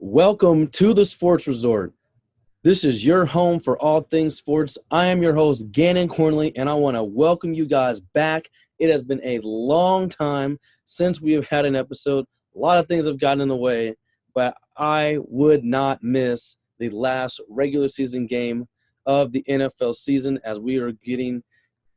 Welcome to the Sports Resort. This is your home for all things sports. I am your host, Gannon, and I want to welcome you guys back. It has been a long time since we have had an episode. A lot of things have gotten in the way, but I would not miss the last regular season game of the NFL season as we are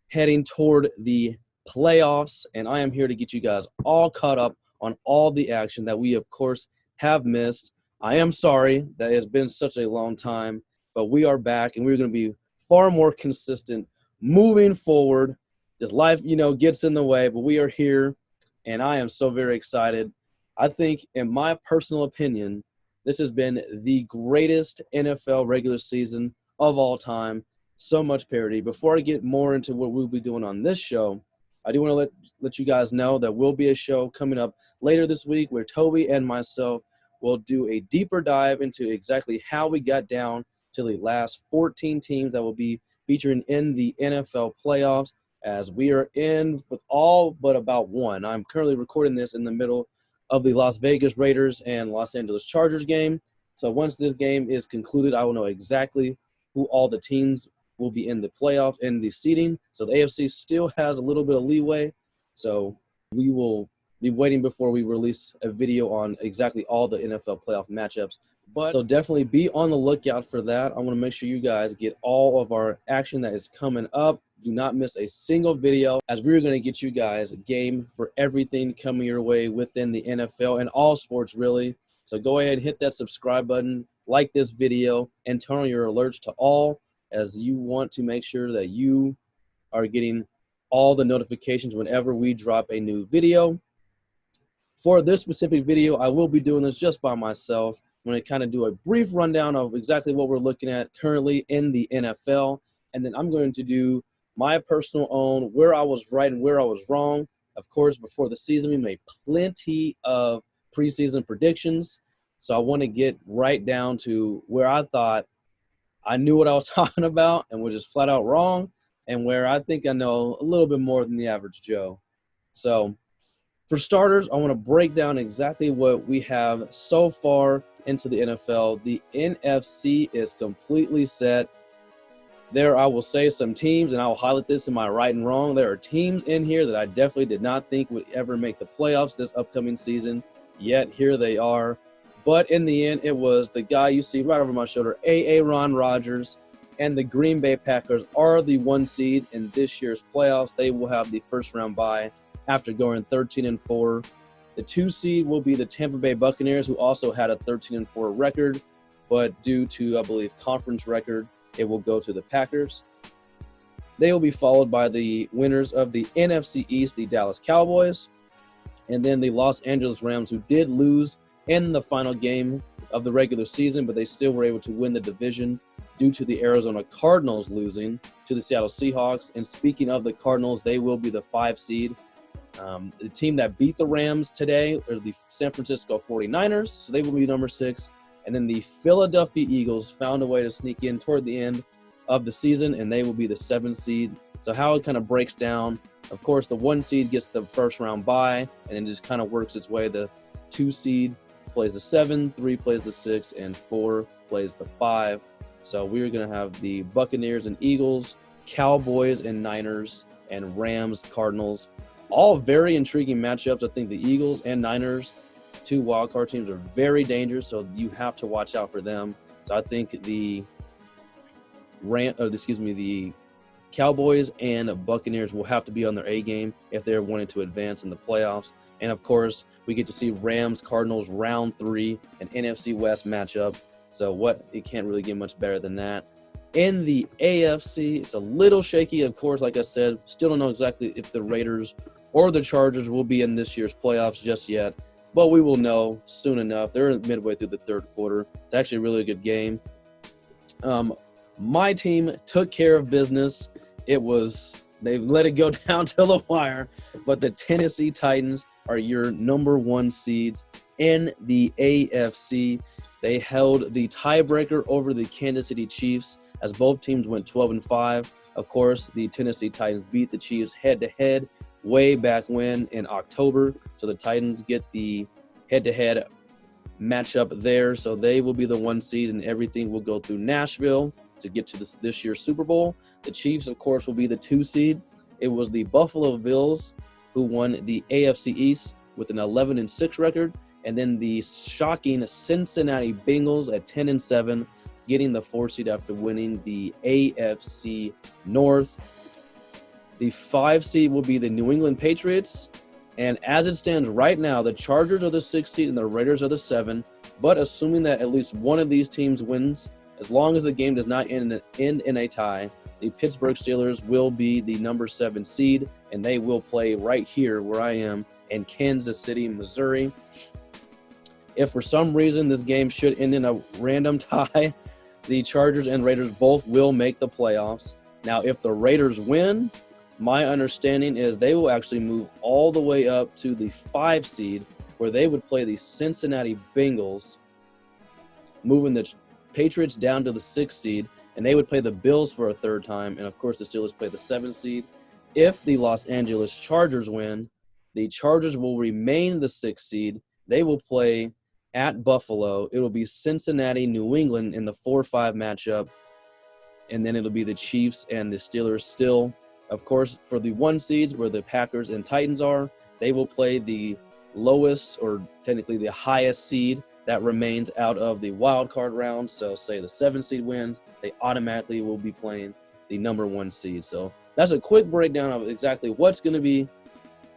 heading toward the playoffs, and I am here to get you guys all caught up on all the action that we, of course, have missed. I am sorry that it's been such a long time, but we are back, and we're going to be far more consistent moving forward. Just life, gets in the way, but we are here, and I am so very excited. I think, in my personal opinion, this has been the greatest NFL regular season of all time. So much parity. Before I get more into what we'll be doing on this show, I do want to let you guys know that will be a show coming up later this week where Toby and myself will do a deeper dive into exactly how we got down to the last 14 teams that will be featuring in the NFL playoffs, as we are in with all but about one. I'm currently recording this in the middle of the Las Vegas Raiders and Los Angeles Chargers game. So once this game is concluded, I will know exactly who all the teams will be in the playoffs and the seeding. So the AFC still has a little bit of leeway. So we will be waiting before we release a video on exactly all the NFL playoff matchups. But so definitely be on the lookout for that. I want to make sure you guys get all of our action that is coming up. Do not miss a single video, as we're going to get you guys game for everything coming your way within the NFL and all sports, really. So go ahead and hit that subscribe button, like this video, and turn on your alerts to all, as you want to make sure that you are getting all the notifications whenever we drop a new video. For this specific video, I will be doing this just by myself. I'm going to kind of do a brief rundown of exactly what we're looking at currently in the NFL, and then I'm going to do my personal own, where I was right and where I was wrong. Of course, before the season, we made plenty of preseason predictions, so I want to get right down to where I thought I knew what I was talking about and was just flat out wrong, and where I think I know a little bit more than the average Joe. So for starters, I want to break down exactly what we have so far into the NFL. The NFC is completely set. There, I will say some teams, and I will highlight this in my right and wrong. There are teams in here that I definitely did not think would ever make the playoffs this upcoming season, yet here they are. But in the end, it was the guy you see right over my shoulder, Aaron Rodgers, and the Green Bay Packers are the 1 seed in this year's playoffs. They will have the first-round bye after going 13-4. The 2 seed will be the Tampa Bay Buccaneers, who also had a 13-4 record, but due to, I believe, conference record, it will go to the Packers. They will be followed by the winners of the NFC East, the Dallas Cowboys, and then the Los Angeles Rams, who did lose in the final game of the regular season, but they still were able to win the division due to the Arizona Cardinals losing to the Seattle Seahawks. And speaking of the Cardinals, they will be the 5 seed. The team that beat the Rams today are the San Francisco 49ers, so they will be number 6. And then the Philadelphia Eagles found a way to sneak in toward the end of the season, and they will be the 7 seed. So how it kind of breaks down, of course, the 1 seed gets the first-round bye, and then just kind of works its way. The 2 seed plays the 7, 3 plays the 6, and 4 plays the 5. So we're going to have the Buccaneers and Eagles, Cowboys and Niners, and Rams, Cardinals. All very intriguing matchups. I think the Eagles and Niners, 2 wildcard teams, are very dangerous, so you have to watch out for them. So I think the Cowboys and Buccaneers will have to be on their A game if they're wanting to advance in the playoffs. And of course, we get to see Rams, Cardinals, round 3, an NFC West matchup. So it can't really get much better than that. In the AFC, it's a little shaky. Of course, like I said, still don't know exactly if the Raiders or the Chargers will be in this year's playoffs just yet, but we will know soon enough. They're midway through the 3rd quarter. It's actually a really good game. My team took care of business. They let it go down to the wire, but the Tennessee Titans are your number 1 seeds in the AFC. They held the tiebreaker over the Kansas City Chiefs, as both teams went 12-5. Of course, the Tennessee Titans beat the Chiefs head-to-head way back when in October. So the Titans get the head-to-head matchup there. So they will be the 1 seed, and everything will go through Nashville to get to this year's Super Bowl. The Chiefs, of course, will be the 2 seed. It was the Buffalo Bills who won the AFC East with an 11-6 record, and then the shocking Cincinnati Bengals at 10-7, getting the 4 seed after winning the AFC North. The 5 seed will be the New England Patriots, and as it stands right now, the Chargers are the 6 seed and the Raiders are the 7. But assuming that at least one of these teams wins, as long as the game does not end in a tie, the Pittsburgh Steelers will be the number 7 seed, and they will play right here where I am in Kansas City, Missouri. If for some reason this game should end in a random tie, the Chargers and Raiders both will make the playoffs. Now, if the Raiders win, my understanding is they will actually move all the way up to the 5 seed, where they would play the Cincinnati Bengals, moving the Patriots down to the 6 seed, and they would play the Bills for a 3rd time, and of course the Steelers play the 7 seed. If the Los Angeles Chargers win, the Chargers will remain the 6 seed. They will play at Buffalo. It will be Cincinnati, New England in the 4-5 matchup, and then it'll be the Chiefs and the Steelers still. Of course, for the 1 seeds where the Packers and Titans are, they will play the lowest, or technically the highest seed that remains out of the wild card round. So say the 7 seed wins, they automatically will be playing the number 1 seed. So that's a quick breakdown of exactly what's going to be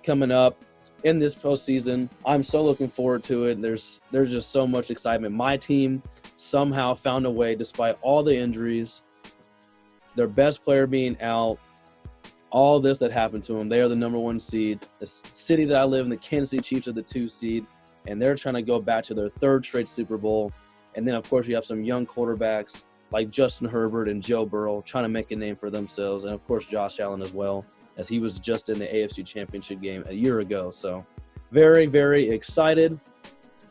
coming up in this postseason. I'm so looking forward to it. There's just so much excitement. My team somehow found a way, despite all the injuries, their best player being out, all this that happened to them. They are the number 1 seed. The city that I live in, the Kansas City Chiefs, are the 2 seed, and they're trying to go back to their 3rd straight Super Bowl. And then, of course, you have some young quarterbacks like Justin Herbert and Joe Burrow trying to make a name for themselves, and, of course, Josh Allen as well, as he was just in the AFC Championship game a year ago. So very, very excited.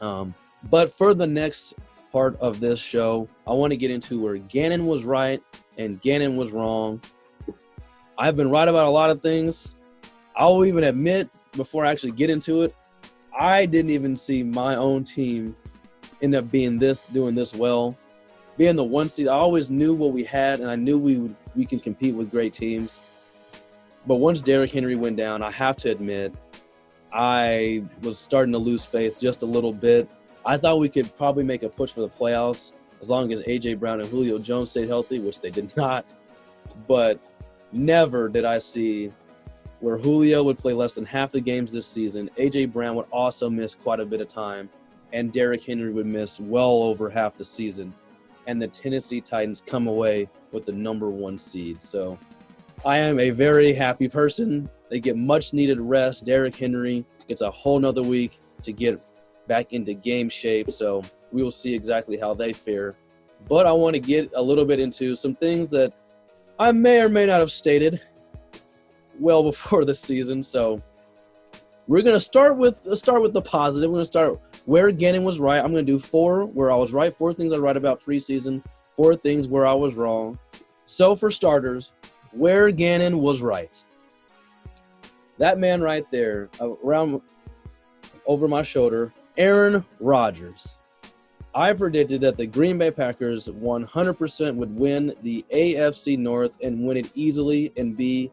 But for the next part of this show, I want to get into where Gannon was right and Gannon was wrong. I've been right about a lot of things. I'll even admit, before I actually get into it, I didn't even see my own team end up doing this well. Being the 1 seed, I always knew what we had, and I knew we could compete with great teams. But once Derrick Henry went down, I have to admit, I was starting to lose faith just a little bit. I thought we could probably make a push for the playoffs as long as A.J. Brown and Julio Jones stayed healthy, which they did not. But never did I see where Julio would play less than half the games this season. A.J. Brown would also miss quite a bit of time, and Derrick Henry would miss well over half the season. And the Tennessee Titans come away with the number 1 seed. So I am a very happy person. They get much-needed rest. Derrick Henry gets a whole nother week to get back into game shape. So we will see exactly how they fare. But I want to get a little bit into some things that I may or may not have stated well before the season. So we're going to start with the positive. We're going to start where Gannon was right. I'm going to do 4 where I was right, 4 things I right about preseason, 4 things where I was wrong. So for starters, where Gannon was right. That man right there, around over my shoulder, Aaron Rodgers. I predicted that the Green Bay Packers 100% would win the AFC North and win it easily and be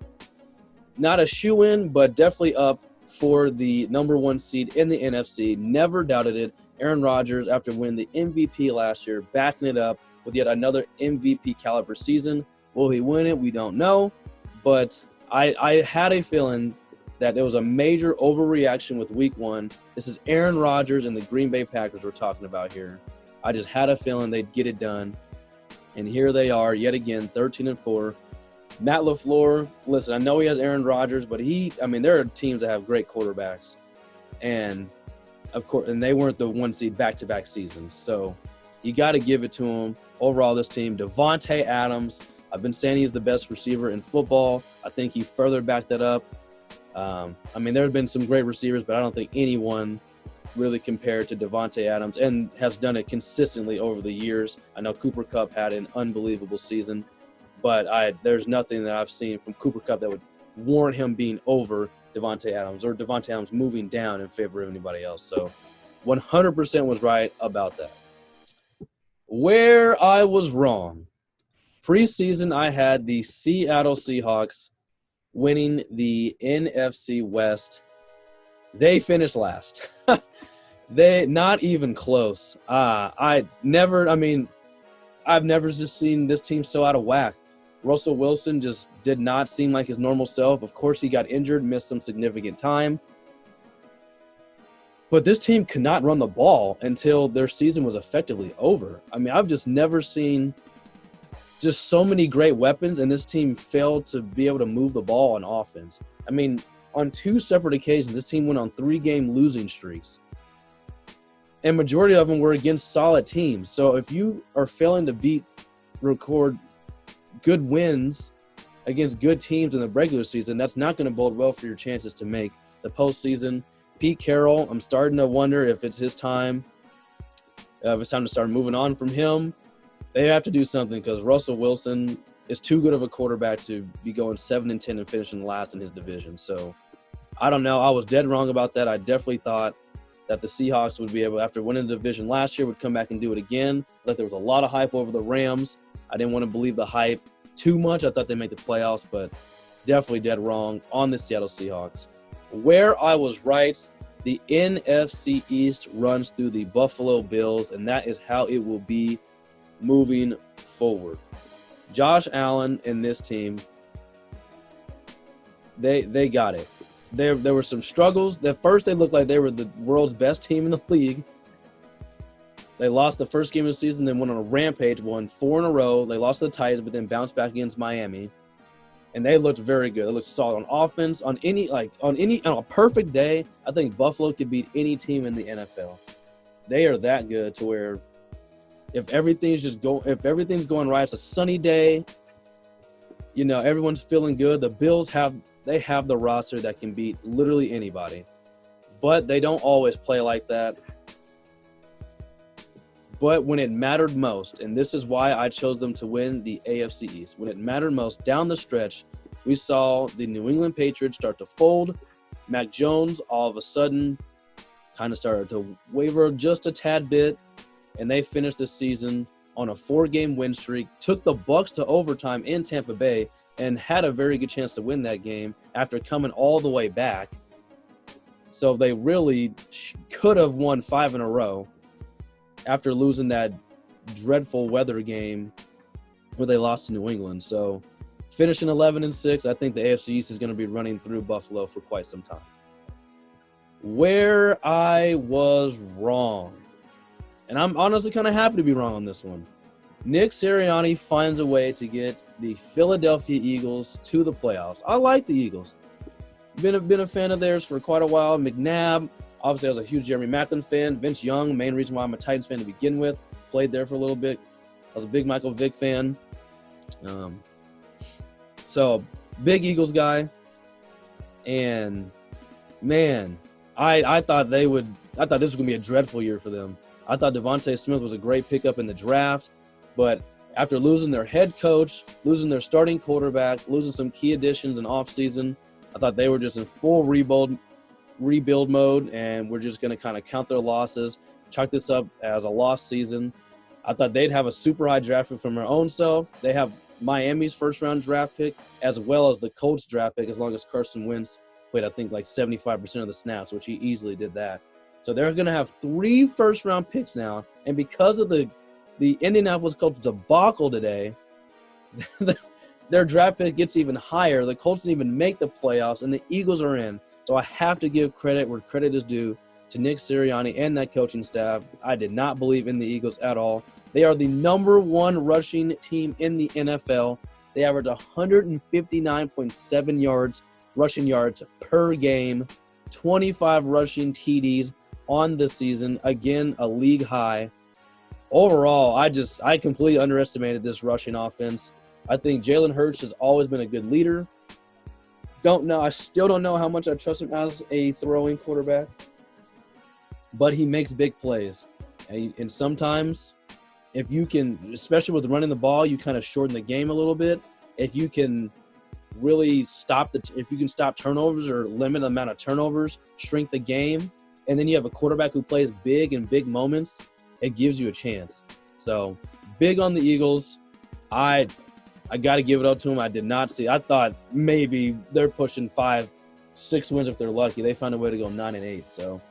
not a shoo-in, but definitely up for the number 1 seed in the NFC. Never doubted it. Aaron Rodgers, after winning the MVP last year, backing it up with yet another MVP caliber season. Will he win it? We don't know. But I had a feeling that there was a major overreaction with Week 1. This is Aaron Rodgers and the Green Bay Packers we're talking about here. I just had a feeling they'd get it done. And here they are, yet again, 13-4. Matt LaFleur, listen, I know he has Aaron Rodgers, but there are teams that have great quarterbacks. And, of course, and they weren't the 1 seed back-to-back seasons. So you got to give it to them. Overall, this team, Devontae Adams, I've been saying he's the best receiver in football. I think he further backed that up. There have been some great receivers, but I don't think anyone really compared to Devontae Adams and has done it consistently over the years. I know Cooper Kupp had an unbelievable season, but there's nothing that I've seen from Cooper Kupp that would warrant him being over Devontae Adams or Devontae Adams moving down in favor of anybody else. So 100% was right about that. Where I was wrong. Preseason, I had the Seattle Seahawks winning the NFC West. They finished last. They not even close. I've never just seen this team so out of whack. Russell Wilson just did not seem like his normal self. Of course, he got injured, missed some significant time. But this team could not run the ball until their season was effectively over. I mean, I've just never seen just so many great weapons, and this team failed to be able to move the ball on offense. I mean, on 2 separate occasions, this team went on 3-game losing streaks. And majority of them were against solid teams. So if you are failing to record good wins against good teams in the regular season, that's not going to bode well for your chances to make the postseason. Pete Carroll, I'm starting to wonder if it's his time. If it's time to start moving on from him. They have to do something because Russell Wilson is too good of a quarterback to be going 7-10 and finishing last in his division. So I don't know. I was dead wrong about that. I definitely thought that the Seahawks would be able, after winning the division last year, would come back and do it again. But there was a lot of hype over the Rams. I didn't want to believe the hype too much. I thought they'd make the playoffs, but definitely dead wrong on the Seattle Seahawks. Where I was right, the NFC East runs through the Buffalo Bills, and that is how it will be moving forward. Josh Allen and this team, they got it. There were some struggles. At first, they looked like they were the world's best team in the league. They lost the first game of the season, then went on a rampage, won 4 in a row. They lost to the Titans, but then bounced back against Miami. And they looked very good. They looked solid on offense. On a perfect day, I think Buffalo could beat any team in the NFL. They are that good to where if everything's going right, it's a sunny day, everyone's feeling good. The Bills have the roster that can beat literally anybody. But they don't always play like that. But when it mattered most, and this is why I chose them to win the AFC East, when it mattered most down the stretch, we saw the New England Patriots start to fold. Mac Jones all of a sudden kind of started to waver just a tad bit, and they finished the season on a 4-game win streak, took the Bucs to overtime in Tampa Bay, and had a very good chance to win that game after coming all the way back. So they really could have won 5 in a row after losing that dreadful weather game where they lost to New England. So finishing 11-6, I think the AFC East is going to be running through Buffalo for quite some time. Where I was wrong, and I'm honestly kind of happy to be wrong on this one. Nick Sirianni finds a way to get the Philadelphia Eagles to the playoffs. I like the Eagles. Been a fan of theirs for quite a while. McNabb, obviously I was a huge Jeremy Maclin fan. Vince Young, main reason why I'm a Titans fan to begin with. Played there for a little bit. I was a big Michael Vick fan. So, big Eagles guy. And, man, I thought this was going to be a dreadful year for them. I thought Devontae Smith was a great pickup in the draft. But after losing their head coach, losing their starting quarterback, losing some key additions in offseason, I thought they were just in full rebuild mode, and we're just going to kind of count their losses, chalk this up as a lost season. I thought they'd have a super high draft pick from their own self. They have Miami's first-round draft pick as well as the Colts draft pick, as long as Carson Wentz played, I think, like 75% of the snaps, which he easily did that. So they're going to have 3 first-round picks now, and because of the Indianapolis Colts debacle today, their draft pick gets even higher. The Colts didn't even make the playoffs, and the Eagles are in. So I have to give credit where credit is due to Nick Sirianni and that coaching staff. I did not believe in the Eagles at all. They are the number 1 rushing team in the NFL. They average 159.7 rushing yards per game, 25 rushing TDs on the season. Again, a league high. Overall, I completely underestimated this rushing offense. I think Jalen Hurts has always been a good leader. I still don't know how much I trust him as a throwing quarterback, but he makes big plays. And sometimes, if you can, especially with running the ball, you kind of shorten the game a little bit. If you can really stop turnovers or limit the amount of turnovers, shrink the game, and then you have a quarterback who plays big in big moments, it gives you a chance. So big on the Eagles. I got to give it up to them. I did not see. I thought maybe they're pushing 5-6 wins if they're lucky. They found a way to go 9-8. So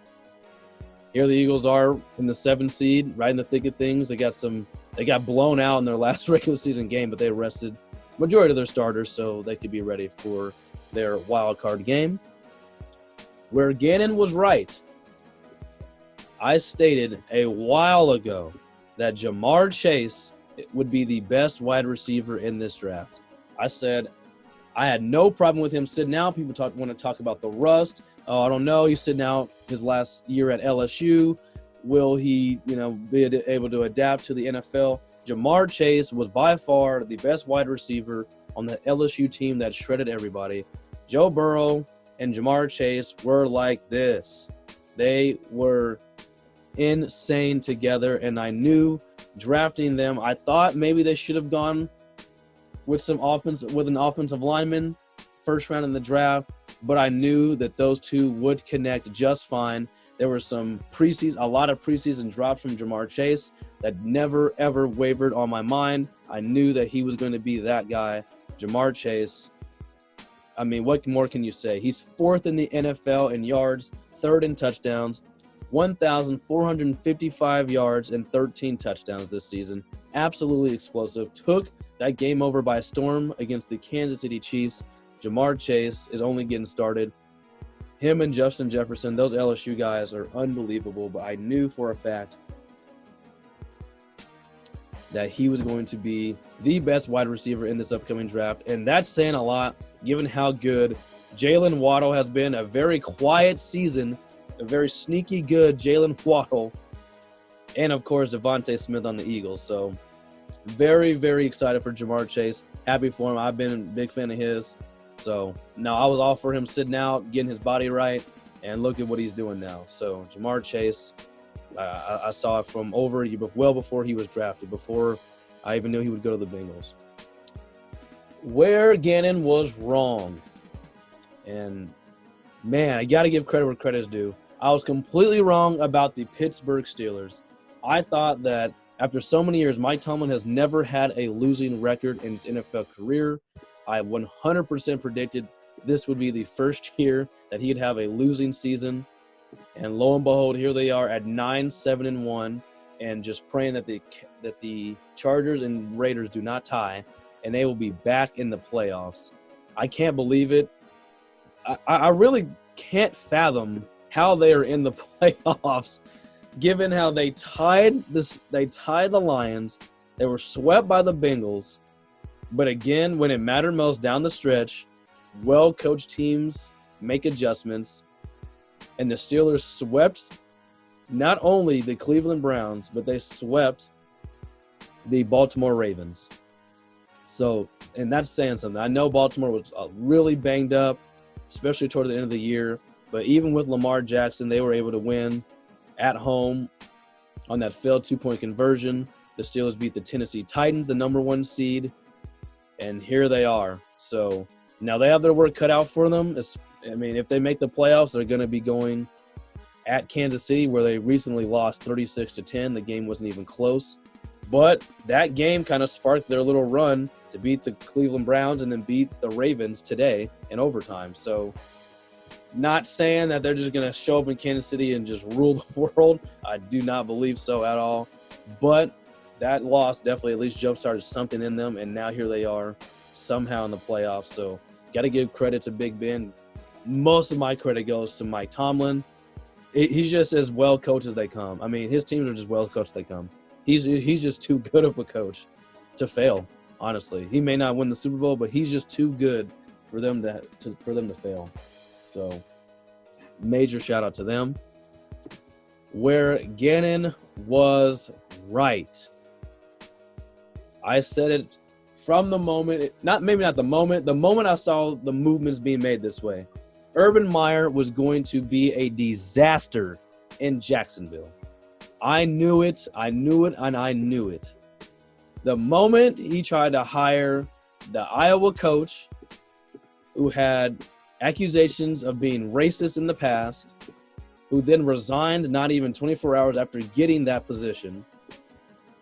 here the Eagles are in the 7th seed, right in the thick of things. They got blown out in their last regular season game, but they rested majority of their starters so they could be ready for their wild card game. Where Gannon was right. I stated a while ago that Jamar Chase would be the best wide receiver in this draft. I said I had no problem with him sitting out. People want to talk about the rust. Oh, I don't know. He's sitting out his last year at LSU. Will he, be able to adapt to the NFL? Jamar Chase was by far the best wide receiver on the LSU team that shredded everybody. Joe Burrow and Jamar Chase were like this. They were insane together, and I knew drafting them, I thought maybe they should have gone with an offensive lineman first round in the draft, but I knew that those two would connect just fine. There were a lot of preseason drops from Jamar Chase that never, ever wavered on my mind. I knew that he was going to be that guy. Jamar Chase, I mean, what more can you say? He's 4th in the NFL in yards, 3rd in touchdowns, 1,455 yards and 13 touchdowns this season. Absolutely explosive. Took that game over by storm against the Kansas City Chiefs. Jamar Chase is only getting started. Him and Justin Jefferson, those LSU guys are unbelievable, but I knew for a fact that he was going to be the best wide receiver in this upcoming draft, and that's saying a lot given how good Jalen Waddle has been. A very quiet season, a very sneaky good Jalen Waddle, and, of course, Devontae Smith on the Eagles. So very, very excited for Jamar Chase. Happy for him. I've been a big fan of his. So now I was all for him sitting out, getting his body right, and look at what he's doing now. So Jamar Chase, I saw it from well before he was drafted, before I even knew he would go to the Bengals. Where Gannon was wrong, and man, I got to give credit where credit is due. I was completely wrong about the Pittsburgh Steelers. I thought that after so many years, Mike Tomlin has never had a losing record in his NFL career. I 100% predicted this would be the first year that he'd have a losing season. And lo and behold, here they are at 9-7-1, and just praying that the Chargers and Raiders do not tie, and they will be back in the playoffs. I can't believe it. I really can't fathom how they are in the playoffs, given how they tied the Lions. They were swept by the Bengals. But again, when it mattered most down the stretch, well-coached teams make adjustments. And the Steelers swept not only the Cleveland Browns, but they swept the Baltimore Ravens. So, and that's saying something. I know Baltimore was really banged up, especially toward the end of the year. But even with Lamar Jackson, they were able to win at home on that failed 2-point conversion. The Steelers beat the Tennessee Titans, the number 1 seed. And here they are. So now they have their work cut out for them. I mean, if they make the playoffs, they're going to be going at Kansas City, where they recently lost 36-10. The game wasn't even close. But that game kind of sparked their little run to beat the Cleveland Browns and then beat the Ravens today in overtime. So not saying that they're just going to show up in Kansas City and just rule the world. I do not believe so at all. But that loss definitely at least jump-started something in them, and now here they are somehow in the playoffs. So got to give credit to Big Ben. Most of my credit goes to Mike Tomlin. He's just as well coached as they come. I mean, his teams are just well coached as they come. He's just too good of a coach to fail, honestly. He may not win the Super Bowl, but he's just too good for them to fail. So major shout-out to them. Where Gannon was right. I said it from the moment, the moment I saw the movements being made this way. Urban Meyer was going to be a disaster in Jacksonville. I knew it, and I knew it. The moment he tried to hire the Iowa coach who had accusations of being racist in the past, who then resigned not even 24 hours after getting that position.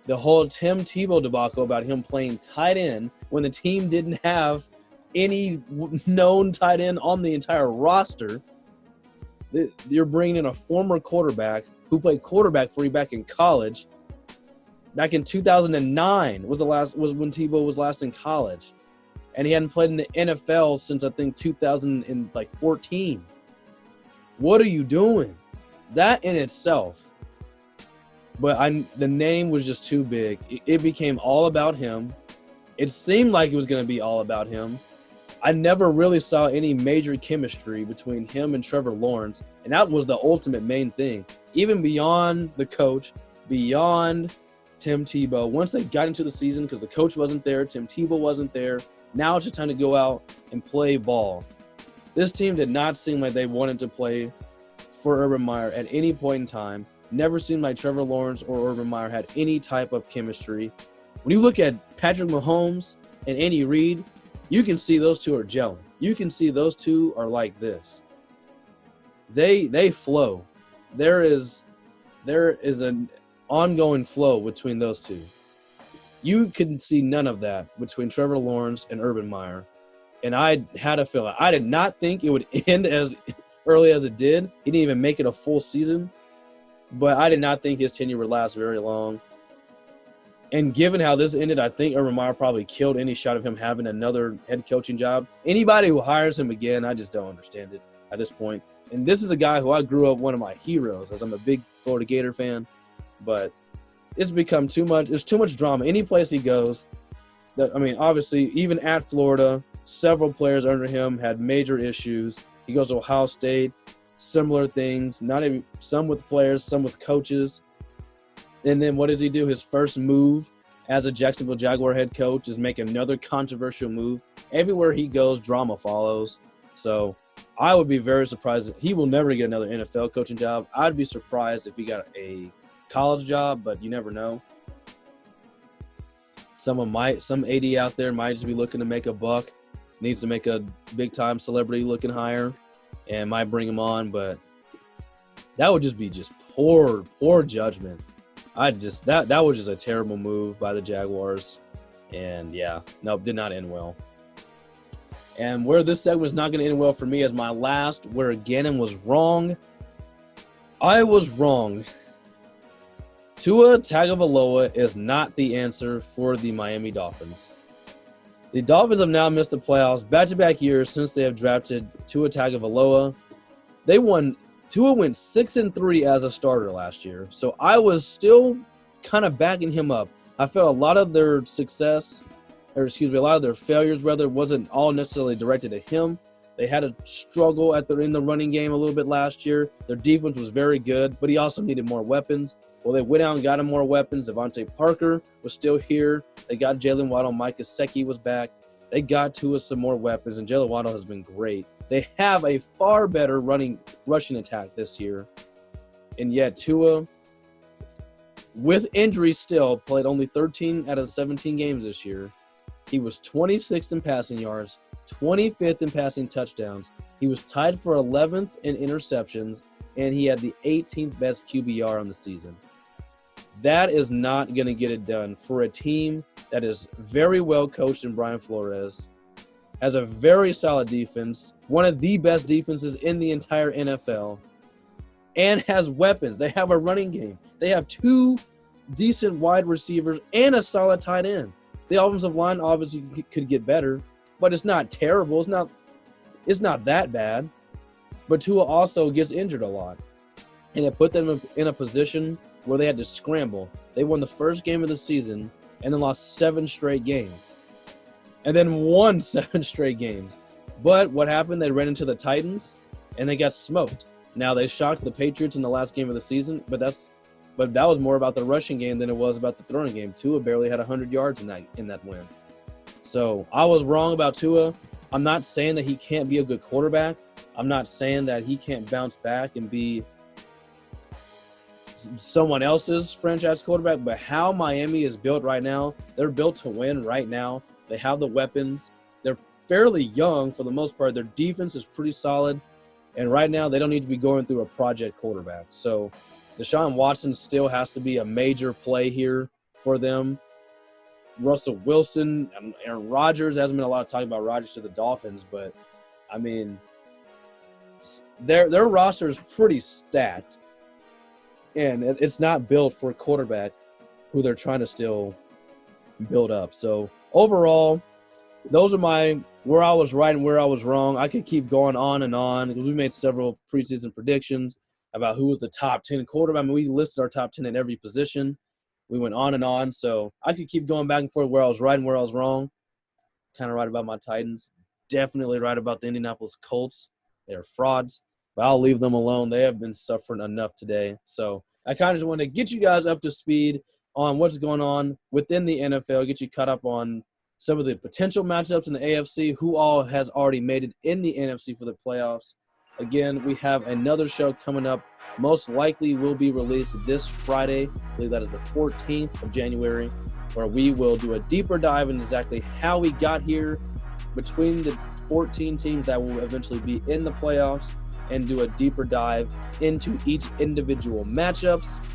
The whole Tim Tebow debacle about him playing tight end when the team didn't have any known tight end on the entire roster. You're bringing in a former quarterback who played quarterback for you back in college. Back in 2009 was when Tebow was last in college, and he hadn't played in the NFL since I think 2014. What are you doing? That in itself. But the name was just too big. It became all about him. It seemed like it was going to be all about him. I never really saw any major chemistry between him and Trevor Lawrence, and that was the ultimate main thing. Even beyond the coach, beyond Tim Tebow, once they got into the season, because the coach wasn't there, Tim Tebow wasn't there, now it's just time to go out and play ball. This team did not seem like they wanted to play for Urban Meyer at any point in time. Never seemed like Trevor Lawrence or Urban Meyer had any type of chemistry. When you look at Patrick Mahomes and Andy Reid, you can see those two are gelling. You can see those two are like this. They flow. There is an ongoing flow between those two. You can see none of that between Trevor Lawrence and Urban Meyer. And I had a feeling. I did not think it would end as early as it did. He didn't even make it a full season. But I did not think his tenure would last very long. And given how this ended, I think Urban Meyer probably killed any shot of him having another head coaching job. Anybody who hires him again, I just don't understand it at this point. And this is a guy who I grew up one of my heroes, as I'm a big Florida Gator fan. But it's become too much. There's too much drama. Any place he goes, obviously, even at Florida, several players under him had major issues. He goes to Ohio State, similar things. Not even some with players, some with coaches. And then what does he do? His first move as a Jacksonville Jaguar head coach is make another controversial move. Everywhere he goes, drama follows. So I would be very surprised. He will never get another NFL coaching job. I'd be surprised if he got a college job, but you never know. Some AD out there might just be looking to make a buck, needs to make a big-time celebrity-looking hire, and might bring him on, but that would just be poor judgment. That was just a terrible move by the Jaguars. And yeah, nope, did not end well. And where this segment is not going to end well for me is my last, where Gannon was wrong. I was wrong. Tua Tagovailoa is not the answer for the Miami Dolphins. The Dolphins have now missed the playoffs back-to-back years since they have drafted Tua Tagovailoa. Tua went 6-3 as a starter last year, so I was still kind of backing him up. I felt a lot of their a lot of their failures, wasn't all necessarily directed at him. They had a struggle in the running game a little bit last year. Their defense was very good, but he also needed more weapons. Well, they went out and got him more weapons. Devontae Parker was still here. They got Jalen Waddle. Mike Gesicki was back. They got Tua some more weapons, and Jalen Waddle has been great. They have a far better rushing attack this year. And yet Tua, with injuries still, played only 13 out of 17 games this year. He was 26th in passing yards, 25th in passing touchdowns. He was tied for 11th in interceptions, and he had the 18th best QBR on the season. That is not going to get it done for a team that is very well coached in Brian Flores, has a very solid defense, one of the best defenses in the entire NFL, and has weapons. They have a running game. They have two decent wide receivers and a solid tight end. The offensive line obviously could get better, but it's not terrible. It's not that bad. But Tua also gets injured a lot, and it put them in a position where they had to scramble. They won the first game of the season and then lost 7 straight games. And then won 7 straight games. But what happened? They ran into the Titans, and they got smoked. Now, they shocked the Patriots in the last game of the season, but that was more about the rushing game than it was about the throwing game. Tua barely had 100 yards in that win. So I was wrong about Tua. I'm not saying that he can't be a good quarterback. I'm not saying that he can't bounce back and be someone else's franchise quarterback, but how Miami is built right now, they're built to win right now. They have the weapons. They're fairly young for the most part. Their defense is pretty solid. And right now, they don't need to be going through a project quarterback. So Deshaun Watson still has to be a major play here for them. Russell Wilson and Aaron Rodgers. Hasn't been a lot of talk about Rodgers to the Dolphins, but, I mean, their roster is pretty stacked. And it's not built for a quarterback who they're trying to still build up. So, overall, those are where I was right and where I was wrong. I could keep going on and on because we made several preseason predictions about who was the top 10 quarterback. I mean, we listed our top 10 at every position. We went on and on. So I could keep going back and forth where I was right and where I was wrong. Kind of right about my Titans. Definitely right about the Indianapolis Colts. They're frauds, but I'll leave them alone. They have been suffering enough today. So I kind of just want to get you guys up to speed on what's going on within the NFL, get you caught up on some of the potential matchups in the AFC, who all has already made it in the NFC for the playoffs. Again, we have another show coming up. Most likely will be released this Friday. I believe that is the 14th of January, where we will do a deeper dive into exactly how we got here between the 14 teams that will eventually be in the playoffs and do a deeper dive into each individual matchups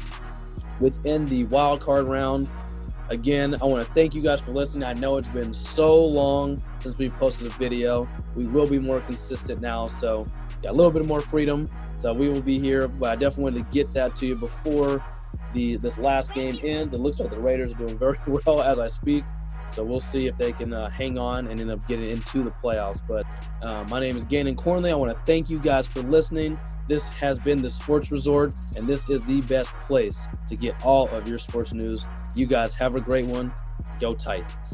within the wild card round. Again, I want to thank you guys for listening. I know it's been so long since we posted a video. We will be more consistent now, so got a little bit more freedom. So we will be here, but I definitely wanted to get that to you before this last game ends. It looks like the Raiders are doing very well as I speak, so we'll see if they can hang on and end up getting into the playoffs. But my name is Gannon Cornley. I want to thank you guys for listening. This has been the Sports Resort, and this is the best place to get all of your sports news. You guys have a great one. Go Titans.